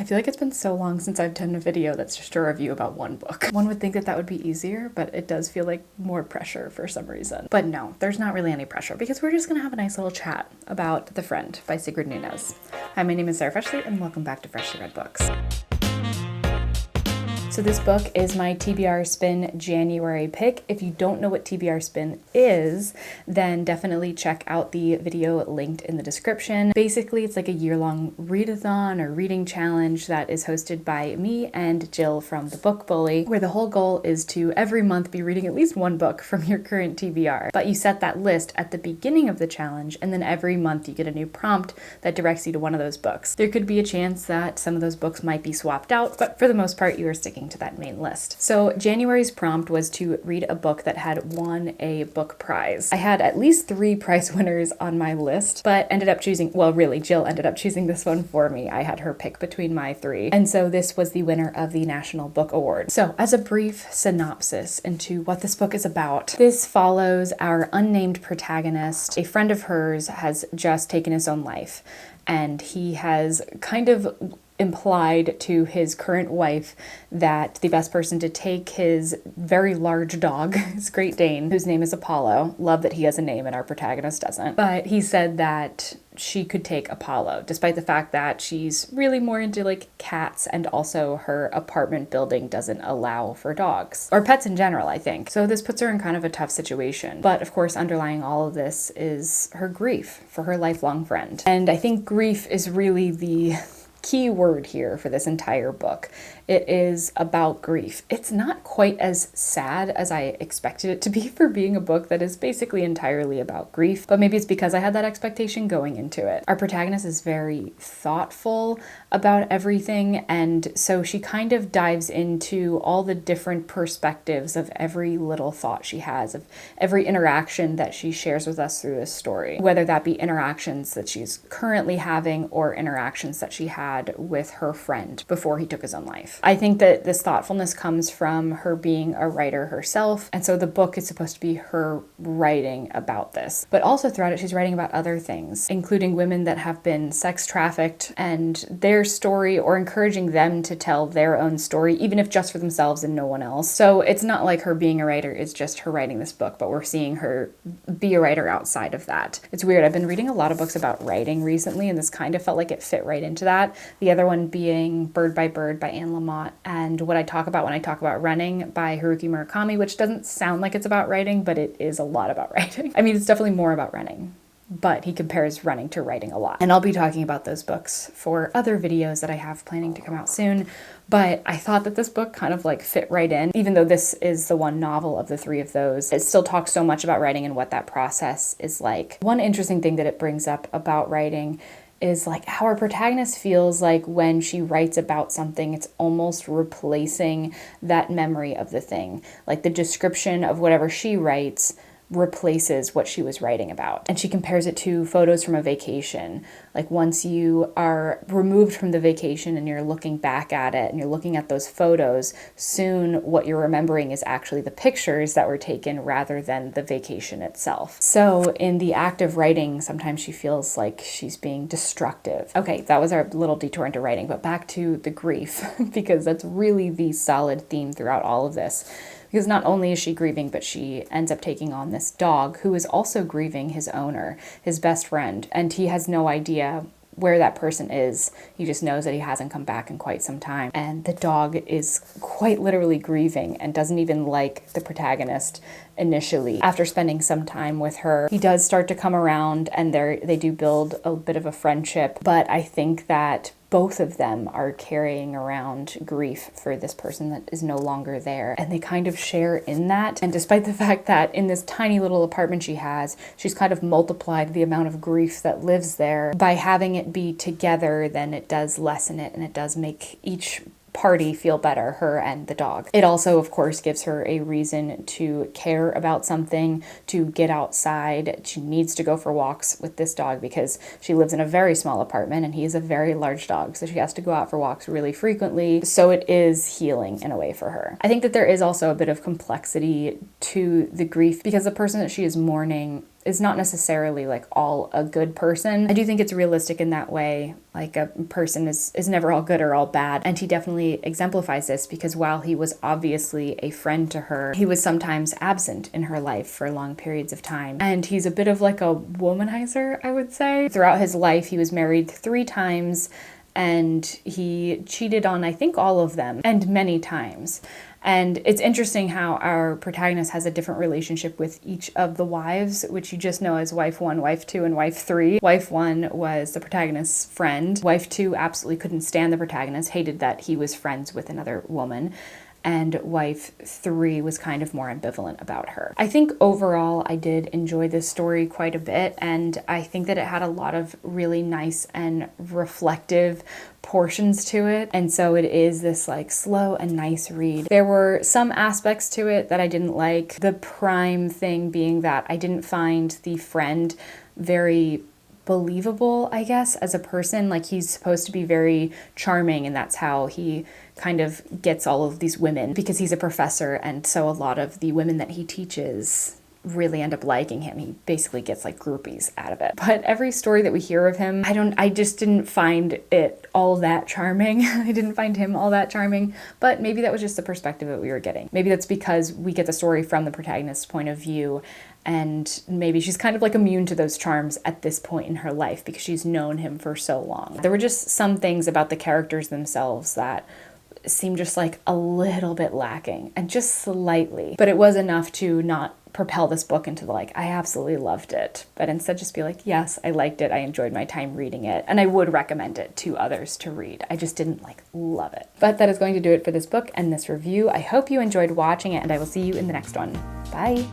I feel like it's been so long since I've done a video that's just a review about one book. One would think that that would be easier, but it does feel like more pressure for some reason. But no, there's not really any pressure because we're just gonna have a nice little chat about The Friend by Sigrid Nunez. Hi, my name is Sarah Freshly and welcome back to Freshly Read Books. So this book is my TBR Spin January pick. If you don't know what TBR Spin is, then definitely check out the video linked in the description. Basically, it's like a year-long readathon or reading challenge that is hosted by me and Jill from The Book Bully, where the whole goal is to every month be reading at least one book from your current TBR. But you set that list at the beginning of the challenge, and then every month you get a new prompt that directs you to one of those books. There could be a chance that some of those books might be swapped out, but for the most part, you are sticking to that main list. So January's prompt was to read a book that had won a book prize. I had at least 3 prize winners on my list, but ended up choosing, well, really, Jill ended up choosing this one for me. I had her pick between my 3. And so this was the winner of the National Book Award. So as a brief synopsis into what this book is about, this follows our unnamed protagonist. A friend of hers has just taken his own life, and he has kind of implied to his current wife that the best person to take his very large dog, his Great Dane, whose name is Apollo. Love that he has a name and our protagonist doesn't. But he said that she could take Apollo, despite the fact that she's really more into like cats, and also her apartment building doesn't allow for dogs. Or pets in general, I think. So this puts her in kind of a tough situation. But of course, underlying all of this is her grief for her lifelong friend. And I think grief is really the key word here for this entire book. It is about grief. It's not quite as sad as I expected it to be for being a book that is basically entirely about grief, but maybe it's because I had that expectation going into it. Our protagonist is very thoughtful about everything, and so she kind of dives into all the different perspectives of every little thought she has, of every interaction that she shares with us through this story, whether that be interactions that she's currently having or interactions that she had with her friend before he took his own life. I think that this thoughtfulness comes from her being a writer herself, and so the book is supposed to be her writing about this. But also throughout it, she's writing about other things, including women that have been sex trafficked and their story, or encouraging them to tell their own story, even if just for themselves and no one else. So it's not like her being a writer is just her writing this book, but we're seeing her be a writer outside of that. It's weird. I've been reading a lot of books about writing recently, and this kind of felt like it fit right into that. The other one being Bird by Anne Lamott, and What I Talk About When I Talk About Running by Haruki Murakami, which doesn't sound like it's about writing, but it is a lot about writing. I mean, it's definitely more about running, but he compares running to writing a lot. And I'll be talking about those books for other videos that I have planning to come out soon. But I thought that this book kind of like fit right in, even though this is the one novel of the 3 of those. It still talks so much about writing and what that process is like. One interesting thing that it brings up about writing is like how our protagonist feels like when she writes about something, it's almost replacing that memory of the thing. Like the description of whatever she writes replaces what she was writing about. And she compares it to photos from a vacation. Like once you are removed from the vacation and you're looking back at it and you're looking at those photos, soon what you're remembering is actually the pictures that were taken rather than the vacation itself. So in the act of writing, sometimes she feels like she's being destructive. Okay, that was our little detour into writing, but back to the grief, because that's really the solid theme throughout all of this. Because not only is she grieving, but she ends up taking on this dog who is also grieving his owner, his best friend, and he has no idea where that person is. He just knows that he hasn't come back in quite some time. And the dog is quite literally grieving and doesn't even like the protagonist initially. After spending some time with her, he does start to come around, and they do build a bit of a friendship. But I think that both of them are carrying around grief for this person that is no longer there, and they kind of share in that. And despite the fact that in this tiny little apartment she has, she's kind of multiplied the amount of grief that lives there, by having it be together, then it does lessen it, and it does make each party feel better, her and the dog. It also, of course, gives her a reason to care about something, to get outside. She needs to go for walks with this dog because she lives in a very small apartment and he is a very large dog, so she has to go out for walks really frequently. So it is healing in a way for her. I think that there is also a bit of complexity to the grief because the person that she is mourning is not necessarily like all a good person. I do think it's realistic in that way. Like a person is never all good or all bad. And he definitely exemplifies this because while he was obviously a friend to her, he was sometimes absent in her life for long periods of time. And he's a bit of like a womanizer, I would say. Throughout his life, he was married 3 times and he cheated on, I think, all of them, and many times. And it's interesting how our protagonist has a different relationship with each of the wives, which you just know as wife 1, wife 2, and wife 3. Wife 1 was the protagonist's friend. Wife 2 absolutely couldn't stand the protagonist, hated that he was friends with another woman. And wife 3 was kind of more ambivalent about her. I think overall I did enjoy this story quite a bit, and I think that it had a lot of really nice and reflective portions to it, and so it is this like slow and nice read. There were some aspects to it that I didn't like, the prime thing being that I didn't find the friend very believable, I guess, as a person. Like, he's supposed to be very charming, and that's how he kind of gets all of these women, because he's a professor, and so a lot of the women that he teaches really end up liking him. He basically gets like groupies out of it. But every story that we hear of him, I just didn't find it all that charming. I didn't find him all that charming, but maybe that was just the perspective that we were getting. Maybe that's because we get the story from the protagonist's point of view, and maybe she's kind of like immune to those charms at this point in her life because she's known him for so long. There were just some things about the characters themselves that seemed just like a little bit lacking, and just slightly, but it was enough to not propel this book into the like, I absolutely loved it, but instead just be like, yes, I liked it, I enjoyed my time reading it, and I would recommend it to others to read. I just didn't like love it. But that is going to do it for this book and this review. I hope you enjoyed watching it, and I will see you in the next one. Bye!